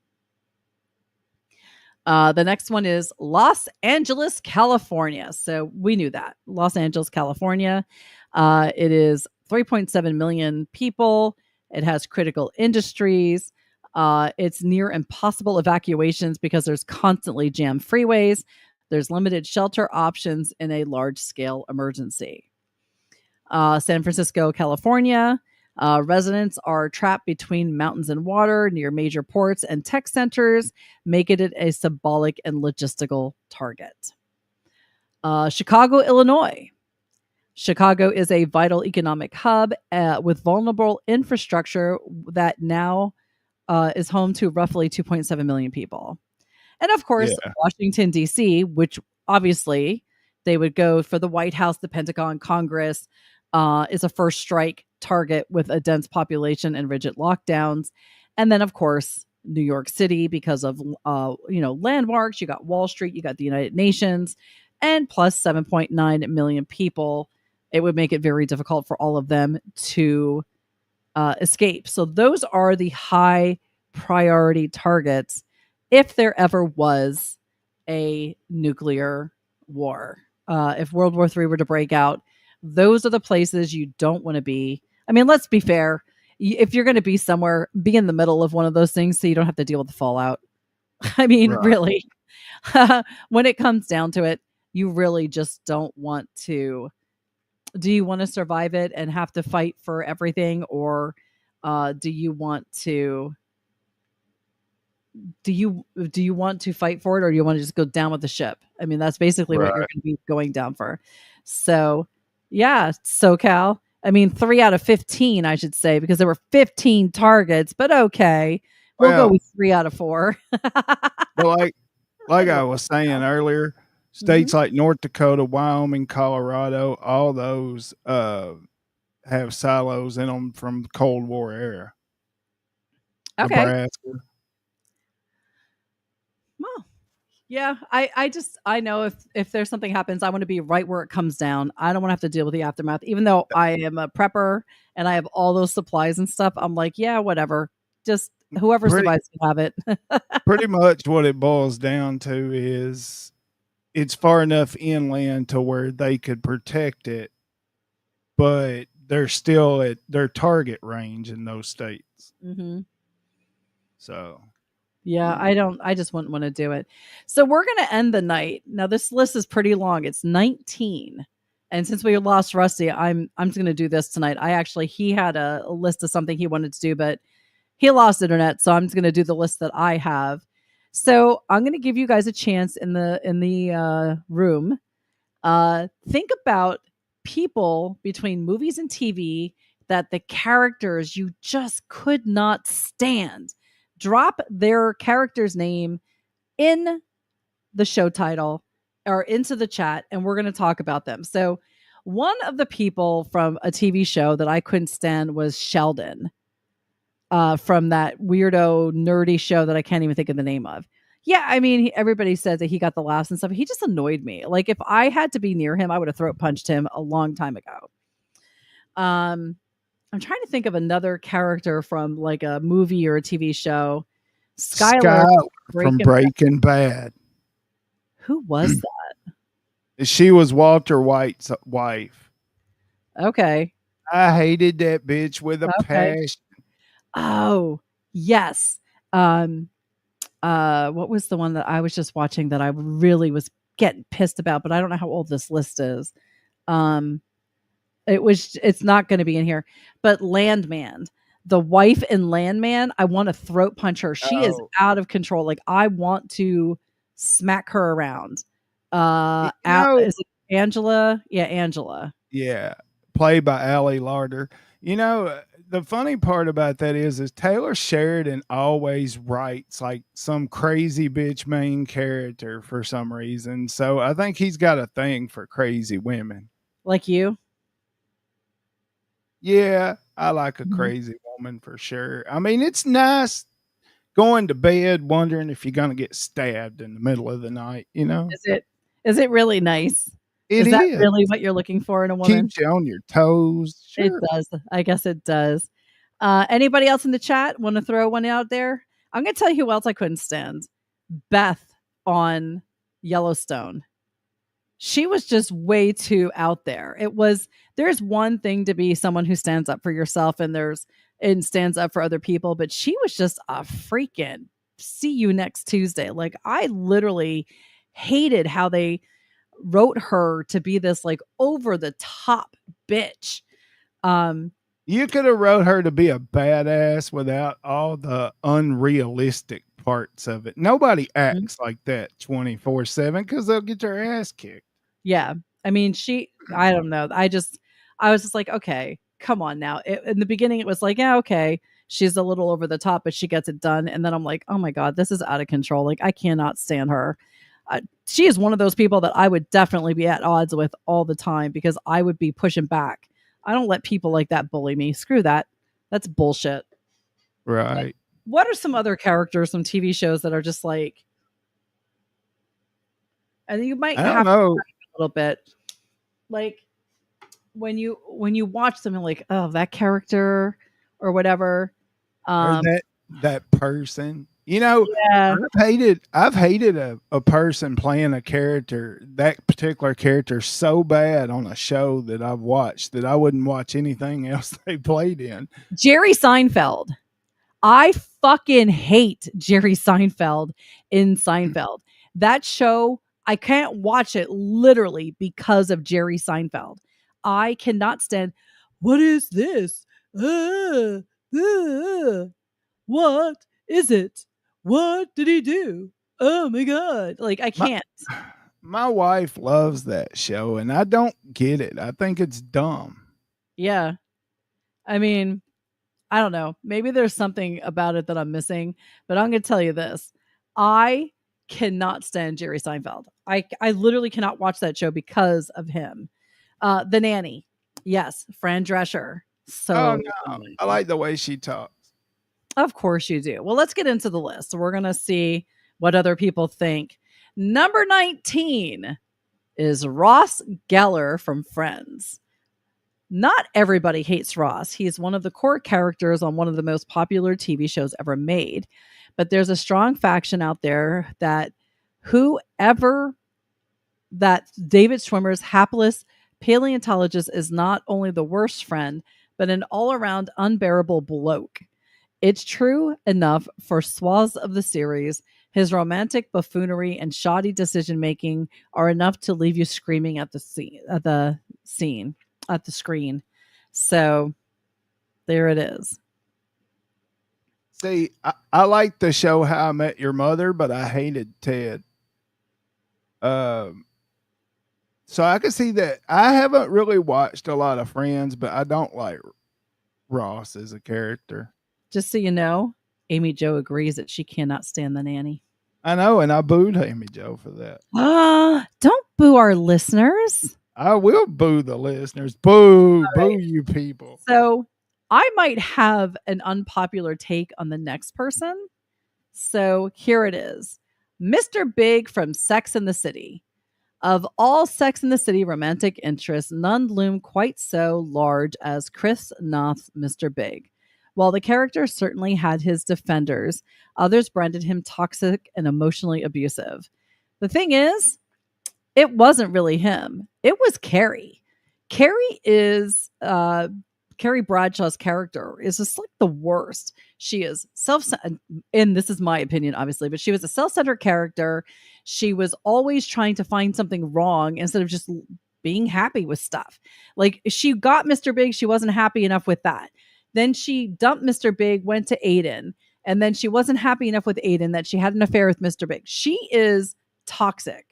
The next one is Los Angeles, California. So we knew that. Los Angeles, California. It is 3.7 million people. It has critical industries. It's near impossible evacuations because there's constantly jammed freeways. There's limited shelter options in a large-scale emergency. San Francisco, California. Residents are trapped between mountains and water near major ports and tech centers, making it a symbolic and logistical target. Chicago, Illinois. Chicago is a vital economic hub with vulnerable infrastructure that now is home to roughly 2.7 million people. And of course, Washington, D.C., which obviously they would go for the White House, the Pentagon, Congress, is a first strike target with a dense population and rigid lockdowns. And then, of course, New York City, because of landmarks. You got Wall Street, you got the United Nations, and plus 7.9 million people. It would make it very difficult for all of them to escape. So those are the high priority targets if there ever was a nuclear war. If World War III were to break out, those are the places you don't want to be. I mean, let's be fair. If you're going to be somewhere, be in the middle of one of those things so you don't have to deal with the fallout. I mean, really, when it comes down to it, you really just don't want to. Do you want to survive it and have to fight for everything? Or do you want to fight for it, or do you want to just go down with the ship? I mean, that's basically what you're going to be going down for. So yeah, SoCal. I mean, 3 out of 15, I should say, because there were 15 targets, but okay. We'll go with 3 out of 4. Well, like I was saying earlier, states like North Dakota, Wyoming, Colorado, all those have silos in them from the Cold War era. Okay. Nebraska. Well, yeah, I know if there's something happens, I want to be right where it comes down. I don't want to have to deal with the aftermath. Even though I am a prepper and I have all those supplies and stuff, I'm like, yeah, whatever. Just whoever survives can have it. Pretty much what it boils down to is it's far enough inland to where they could protect it, but they're still at their target range in those states. Mm-hmm. So, yeah, I just wouldn't want to do it. So we're going to end the night. Now this list is pretty long. It's 19. And since we lost Rusty, I'm just going to do this tonight. He had a list of something he wanted to do, but he lost internet. So I'm just going to do the list that I have. So I'm going to give you guys a chance in the room. Think about people between movies and TV that the characters you just could not stand. Drop their character's name in the show title or into the chat, and we're going to talk about them. So one of the people from a TV show that I couldn't stand was Sheldon, from that weirdo nerdy show that I can't even think of the name of. Yeah, I mean, everybody says that he got the laughs and stuff. He just annoyed me. Like, if I had to be near him, I would have throat punched him a long time ago. I'm trying to think of another character from like a movie or a TV show. Skylar from Breaking Bad. Who was that? She was Walter White's wife. Okay. I hated that bitch with a passion. Oh, yes. What was the one that I was just watching that I really was getting pissed about, but I don't know how old this list is. It's not going to be in here, but Landman, the wife in Landman, I want to throat punch her. She is out of control. Like, I want to smack her around. Is it Angela? Yeah, Angela. Yeah. Played by Ali Larder. You know, the funny part about that is Taylor Sheridan always writes like some crazy bitch main character for some reason. So I think he's got a thing for crazy women. Like you? Yeah, I like a crazy woman for sure. I mean, it's nice going to bed wondering if you're going to get stabbed in the middle of the night, you know? Is it really nice? Is that really what you're looking for in a woman? Keeps you on your toes. Sure. It does. I guess it does. Anybody else in the chat want to throw one out there? I'm going to tell you who else I couldn't stand. Beth on Yellowstone. She was just way too out there. There's one thing to be someone who stands up for yourself, and there's and stands up for other people, but she was just a freaking see you next Tuesday. Like, I literally hated how they wrote her to be this like over the top bitch. You could have wrote her to be a badass without all the unrealistic parts of it. Nobody acts like that 24/7 because they'll get their ass kicked. Yeah. I mean, I don't know. I was just like, okay, come on now. In the beginning, it was like, yeah, okay, she's a little over the top, but she gets it done. And then I'm like, oh my God, this is out of control. Like, I cannot stand her. She is one of those people that I would definitely be at odds with all the time because I would be pushing back. I don't let people like that bully me. Screw that. That's bullshit. Right. Like, what are some other characters, some TV shows that are just like, and you might have to a little bit, like when you watch them, you're like, oh, that character or whatever, or that person. You know, yeah. I've hated a person playing a character, that particular character, so bad on a show that I've watched that I wouldn't watch anything else they played in. Jerry Seinfeld. I fucking hate Jerry Seinfeld in Seinfeld. That show, I can't watch it literally because of Jerry Seinfeld. I cannot stand, what is this? What is it? What did he do? Oh my God. Like, I can't. My wife loves that show and I don't get it. I think it's dumb. Yeah. I mean, I don't know. Maybe there's something about it that I'm missing, but I'm going to tell you this. I cannot stand Jerry Seinfeld. I literally cannot watch that show because of him. The Nanny. Yes. Fran Drescher. So no. I like the way she talks. Of course you do. Well, let's get into the list. We're going to see what other people think. Number 19 is Ross Geller from Friends. Not everybody hates Ross. He's one of the core characters on one of the most popular TV shows ever made. But there's a strong faction out there that David Schwimmer's hapless paleontologist is not only the worst friend, but an all-around unbearable bloke. It's true enough for swaths of the series. His romantic buffoonery and shoddy decision-making are enough to leave you screaming at the screen. So there it is. See, I like the show How I Met Your Mother, but I hated Ted. So I can see that. I haven't really watched a lot of Friends, but I don't like Ross as a character. Just so you know, Amy Jo agrees that she cannot stand The Nanny. I know, and I booed Amy Jo for that. Don't boo our listeners. I will boo the listeners. Boo, boo you people. So I might have an unpopular take on the next person. So here it is. Mr. Big from Sex and the City. Of all Sex and the City romantic interests, none loom quite so large as Chris Noth's Mr. Big. While the character certainly had his defenders, others branded him toxic and emotionally abusive. The thing is, it wasn't really him. It was Carrie. Carrie Bradshaw's character is just like the worst. She is and this is my opinion, obviously, but she was a self-centered character. She was always trying to find something wrong instead of just being happy with stuff. Like, she got Mr. Big. She wasn't happy enough with that. Then she dumped Mr. Big, went to Aiden, and then she wasn't happy enough with Aiden that she had an affair with Mr. Big. She is toxic.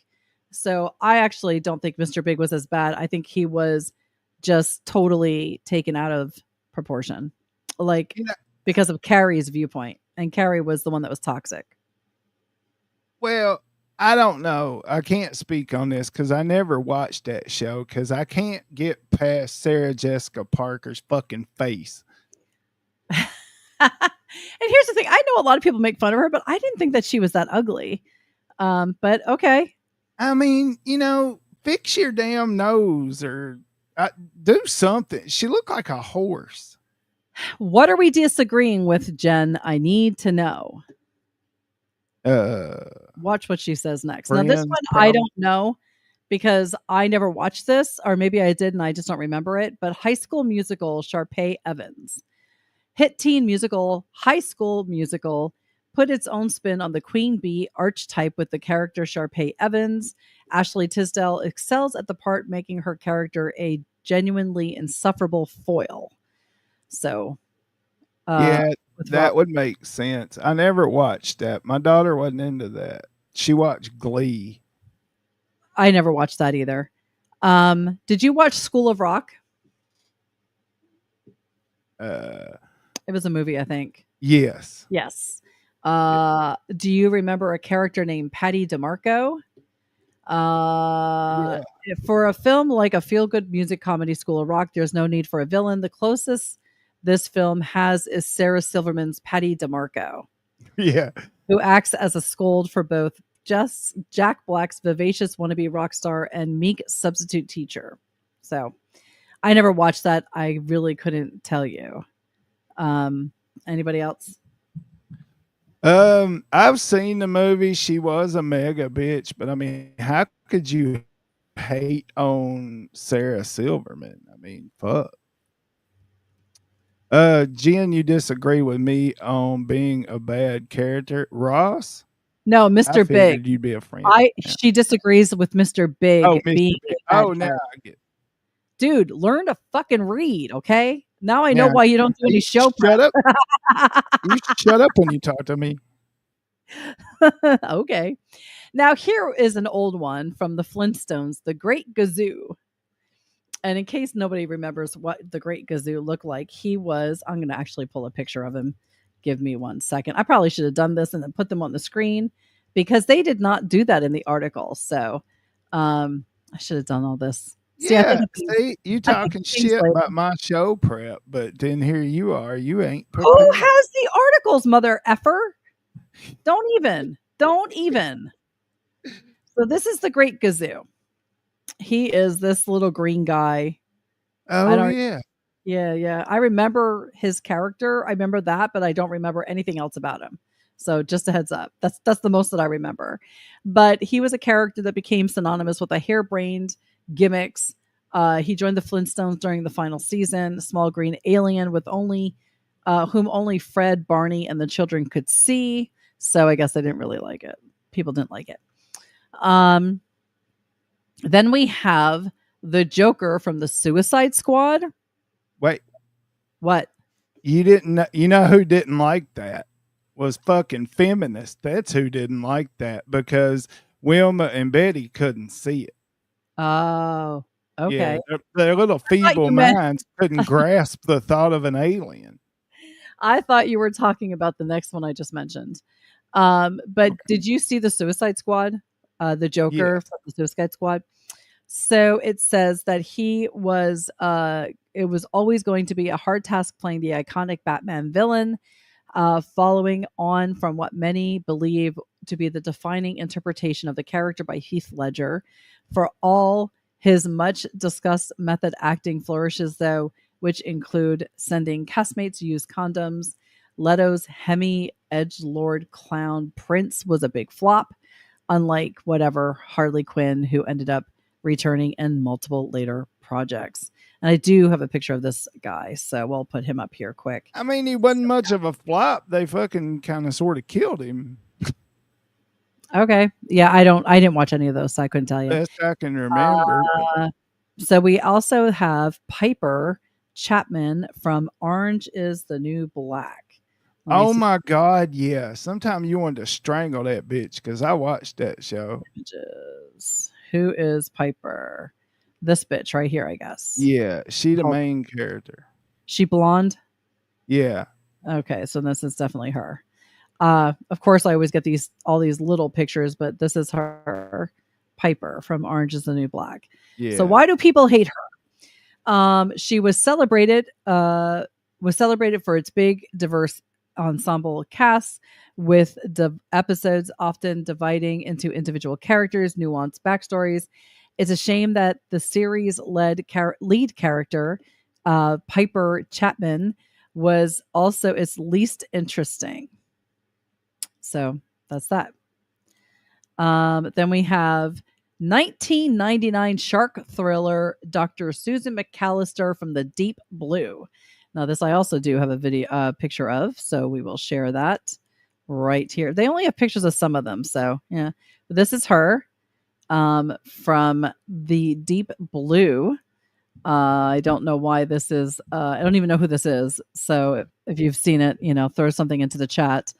So I actually don't think Mr. Big was as bad. I think he was just totally taken out of proportion, like, because of Carrie's viewpoint. And Carrie was the one that was toxic. Well, I don't know. I can't speak on this because I never watched that show because I can't get past Sarah Jessica Parker's fucking face. And here's the thing. I know a lot of people make fun of her, but I didn't think that she was that ugly. But okay. I mean, fix your damn nose or do something. She looked like a horse. What are we disagreeing with, Jen? I need to know. Watch what she says next. Now, this one I don't know because I never watched this, or maybe I did and I just don't remember it. But High School Musical, Sharpay Evans. hit teen musical High School Musical put its own spin on the Queen Bee archetype with the character Sharpay Evans. Ashley Tisdale excels at the part, making her character a genuinely insufferable foil. So, Yeah, with that would make sense. I never watched that. My daughter wasn't into that. She watched Glee. I never watched that either. Did you watch School of Rock? It was a movie, I think. Yes. Yes. Do you remember a character named Patty DeMarco? For a film like a feel-good music comedy School of Rock, there's no need for a villain. The closest this film has is Sarah Silverman's Patty DeMarco. Yeah. Who acts as a scold for both Jack Black's vivacious wannabe rock star and meek substitute teacher. So I never watched that. I really couldn't tell you. Anybody else? I've seen the movie. She was a mega bitch, but I mean, how could you hate on Sarah Silverman? I mean, fuck. Jen, you disagree with me on being a bad character. Ross? No, Mr. Big. You'd be a friend. She disagrees with Mr. Big being Big. a bad now character. I get it. Dude, learn to fucking read, okay? Now I know why you don't do any show prep. Shut up. You shut up when you talk to me. Okay. Now here is an old one from the Flintstones, The Great Gazoo. And in case nobody remembers what the Great Gazoo looked like, I'm going to actually pull a picture of him. Give me 1 second. I probably should have done this and then put them on the screen because they did not do that in the article. So I should have done all this. See, you talking shit about my show prep, but then here you are. You ain't prepared. Who has the articles, mother effer? Don't even. So this is the Great Gazoo. He is this little green guy. Oh, yeah. Yeah. I remember his character. I remember that, but I don't remember anything else about him. So just a heads up. That's the most that I remember. But he was a character that became synonymous with a harebrained gimmicks. He joined the Flintstones during the final season, a small green alien with whom only Fred, Barney, and the children could see. So I guess they didn't really like it. People didn't like it. Then we have the Joker from the Suicide Squad. Wait. What? You know who didn't like that? Was fucking feminists. That's who didn't like that because Wilma and Betty couldn't see it. Oh, okay. Yeah, their little feeble minds couldn't grasp the thought of an alien. I thought you were talking about the next one I just mentioned. But did you see the Suicide Squad? The Joker from the Suicide Squad? So it says that it was always going to be a hard task playing the iconic Batman villain, following on from what many believe to be the defining interpretation of the character by Heath Ledger. For all his much discussed method acting flourishes, though, which include sending castmates to use condoms, Leto's Hemi edgelord clown Prince was a big flop, unlike whatever Harley Quinn, who ended up returning in multiple later projects. And I do have a picture of this guy, so we'll put him up here quick. I mean, he wasn't much of a flop. They fucking kind of sort of killed him. Okay. Yeah, I didn't watch any of those, so I couldn't tell you. Best I can remember. So we also have Piper Chapman from Orange is the New Black. Oh my God, yeah. Sometime you wanted to strangle that bitch because I watched that show. Who is Piper? This bitch right here, I guess. Yeah, she the main character. She blonde? Yeah. Okay, so this is definitely her. Of course, I always get all these little pictures, but this is her, Piper from Orange is the New Black. Yeah. So why do people hate her? She was celebrated for its big, diverse ensemble cast, with episodes often dividing into individual characters, nuanced backstories. It's a shame that the series lead character, Piper Chapman, was also its least interesting. So that's that. Then we have 1999 shark thriller Dr. Susan McAllister from the Deep Blue. Now, this I also do have a video picture of, so we will share that right here. They only have pictures of some of them, so yeah. But this is her from the Deep Blue. I don't know why this is. I don't even know who this is. So if you've seen it, throw something into the chat.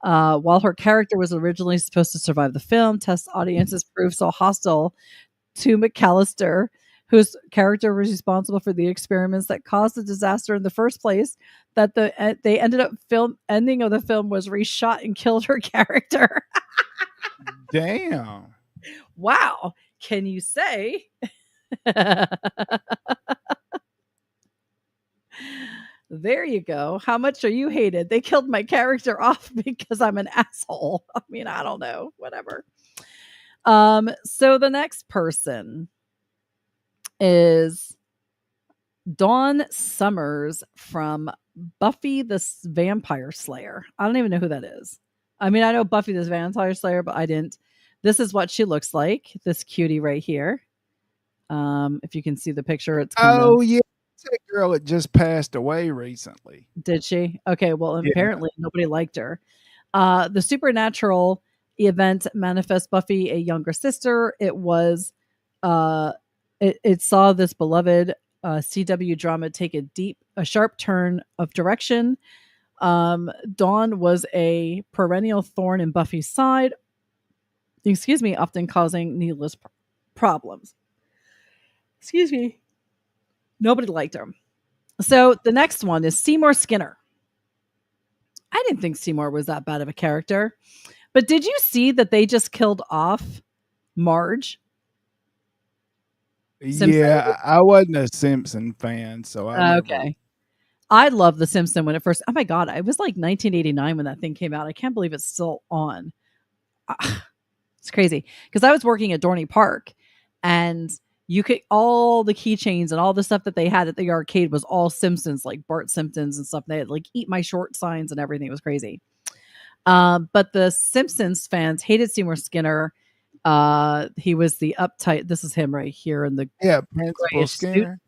While her character was originally supposed to survive the film, test audiences proved so hostile to McAllister, whose character was responsible for the experiments that caused the disaster in the first place, that they ended up ending of the film was reshot and killed her character. Damn. Wow. Can you say? There you go. How much are you hated? They killed my character off because I'm an asshole. I mean, I don't know. Whatever. So the next person is Dawn Summers from Buffy the Vampire Slayer. I don't even know who that is. I mean, I know Buffy the Vampire Slayer, but I didn't. This is what she looks like. This cutie right here. If you can see the picture, it's yeah. That girl that just passed away recently. Did she? Okay, well, apparently nobody liked her. The supernatural event manifests Buffy a younger sister. It was it saw this beloved CW drama take a sharp turn of direction. Dawn was a perennial thorn in Buffy's side, often causing needless problems. Excuse me. Nobody liked her. So the next one is Seymour Skinner. I didn't think Seymour was that bad of a character. But did you see that they just killed off Marge? Yeah, I wasn't a Simpson fan, so okay. I love The Simpsons when it first. Oh my god, it was like 1989 when that thing came out. I can't believe it's still on. It's crazy because I was working at Dorney Park, and you could all the keychains and all the stuff that they had at the arcade was all Simpsons, like Bart Simpsons and stuff. They had like "Eat My Short" signs and everything. It was crazy. But the Simpsons fans hated Seymour Skinner. He was the uptight. This is him right here in the Principal Skinner. Suit.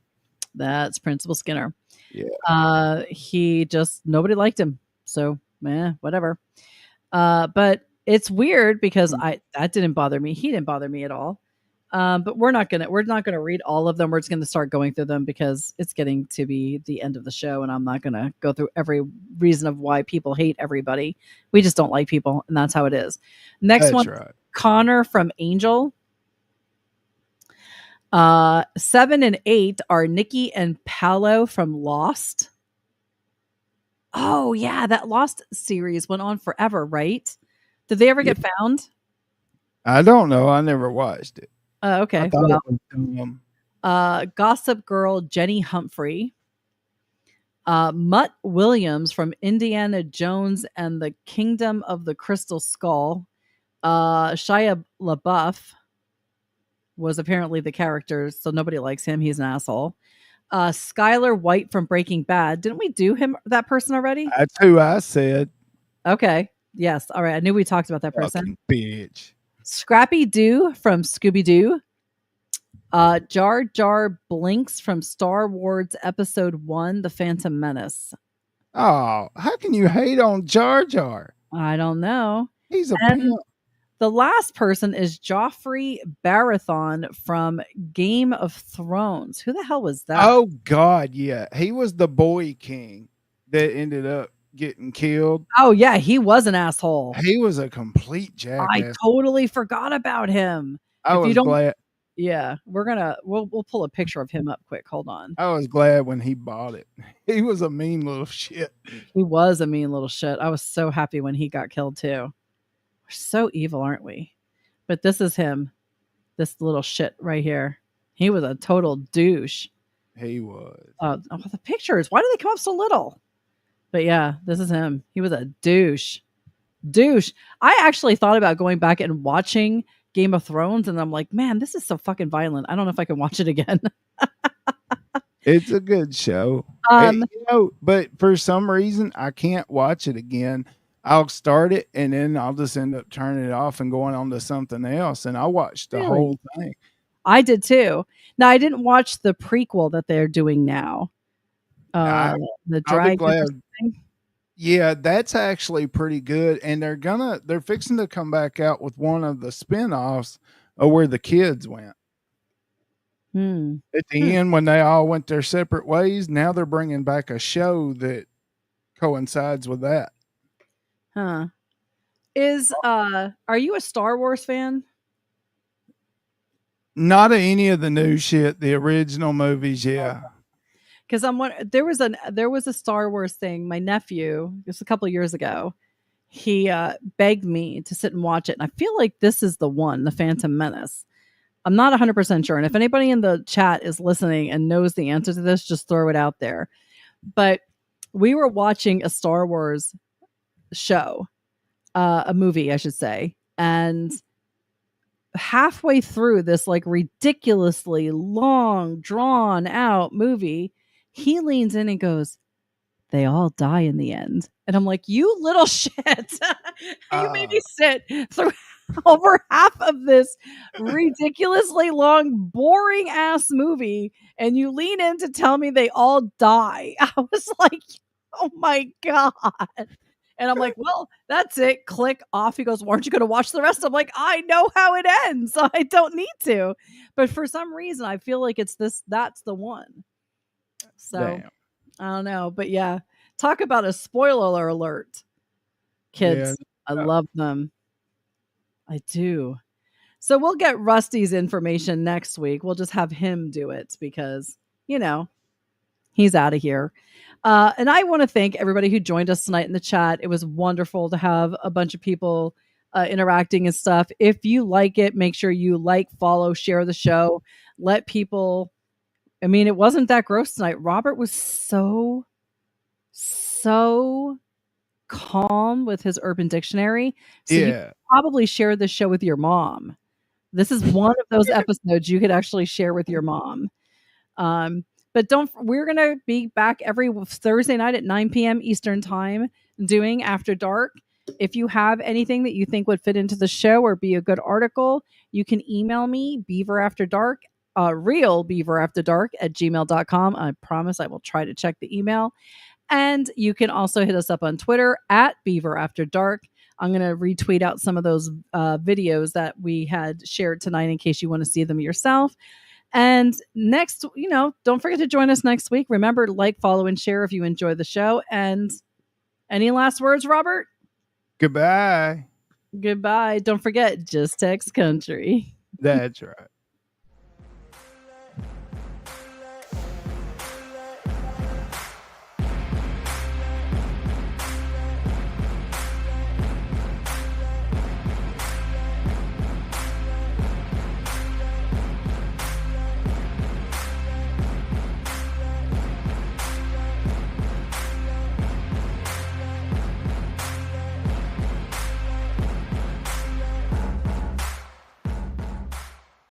That's Principal Skinner. Yeah. He just nobody liked him. So whatever. But it's weird because that didn't bother me. He didn't bother me at all. But we're not gonna read all of them. We're just gonna start going through them because it's getting to be the end of the show, and I'm not gonna go through every reason of why people hate everybody. We just don't like people, and that's how it is. Next one, right. Connor from Angel. 7 and 8 are Nikki and Paolo from Lost. Oh yeah, that Lost series went on forever, right? Did they ever get found? I don't know. I never watched it. Okay. Gossip Girl Jenny Humphrey. Mutt Williams from Indiana Jones and the Kingdom of the Crystal Skull. Shia LaBeouf was apparently the character, so nobody likes him. He's an asshole. Skylar White from Breaking Bad. Didn't we do that person already? That's who I said. Okay. Yes. All right. I knew we talked about that person. Fucking bitch. Scrappy Doo from Scooby-Doo. Jar Jar Blinks from Star Wars Episode 1, The Phantom Menace. Oh, how can you hate on Jar Jar? I don't know. He's a pimp. The last person is Joffrey Baratheon from Game of Thrones. Who the hell was that? Oh, God, yeah. He was the boy king that ended up getting killed. Oh, yeah, he was an asshole. He was a complete jackass. I totally forgot about him. I was glad. Yeah, we'll pull a picture of him up quick. Hold on. I was glad when he bought it. He was a mean little shit. He was a mean little shit. I was so happy when he got killed too. We're so evil, aren't we? But this is him. This little shit right here. He was a total douche. He was. The pictures. Why do they come up so little? But yeah, this is him. He was a douche. I actually thought about going back and watching Game of Thrones, and I'm like, man, this is so fucking violent. I don't know if I can watch it again. It's a good show. But for some reason, I can't watch it again. I'll start it, and then I'll just end up turning it off and going on to something else. And I watched the whole thing. I did too. Now, I didn't watch the prequel that they're doing now. The I'll be dragon. glad. Yeah, that's actually pretty good. And they're fixing to come back out with one of the spinoffs of where the kids went. At the end, when they all went their separate ways, now they're bringing back a show that coincides with that. Huh. Are you a Star Wars fan? Not any of the new shit, the original movies, yeah. Because there was a Star Wars thing. My nephew, just a couple of years ago, he begged me to sit and watch it, and I feel like this is the one, The Phantom Menace. I'm not 100% sure, and if anybody in the chat is listening and knows the answer to this, just throw it out there. But we were watching a Star Wars show, a movie, I should say, and halfway through this like ridiculously long, drawn out movie, he leans in and goes, "They all die in the end." And I'm like, "You little shit." You made me sit through over half of this ridiculously long, boring ass movie, and you lean in to tell me they all die. I was like, "Oh my God." And I'm like, "Well, that's it. Click off." He goes, "Well, aren't you going to watch the rest?" I'm like, "I know how it ends, so I don't need to." But for some reason, I feel like that's the one. So Damn. I don't know. But yeah, talk about a spoiler alert. Kids, I love them. I do. So we'll get Rusty's information next week. We'll just have him do it because, he's out of here. And I want to thank everybody who joined us tonight in the chat. It was wonderful to have a bunch of people interacting and stuff. If you like it, make sure you like, follow, share the show. Let people. I mean, it wasn't that gross tonight. Robert was so calm with his Urban Dictionary. So you probably share this show with your mom. This is one of those episodes you could actually share with your mom. But we're going to be back every Thursday night at 9 p.m. Eastern time doing After Dark. If you have anything that you think would fit into the show or be a good article, you can email me, Beaver After Dark, real Beaver After Dark at gmail.com. I promise I will try to check the email. And you can also hit us up on Twitter at Beaver After Dark. I'm going to retweet out some of those videos that we had shared tonight in case you want to see them yourself. And next, don't forget to join us next week. Remember, like, follow, and share if you enjoy the show. And any last words, Robert? Goodbye. Goodbye. Don't forget, just text country. That's right.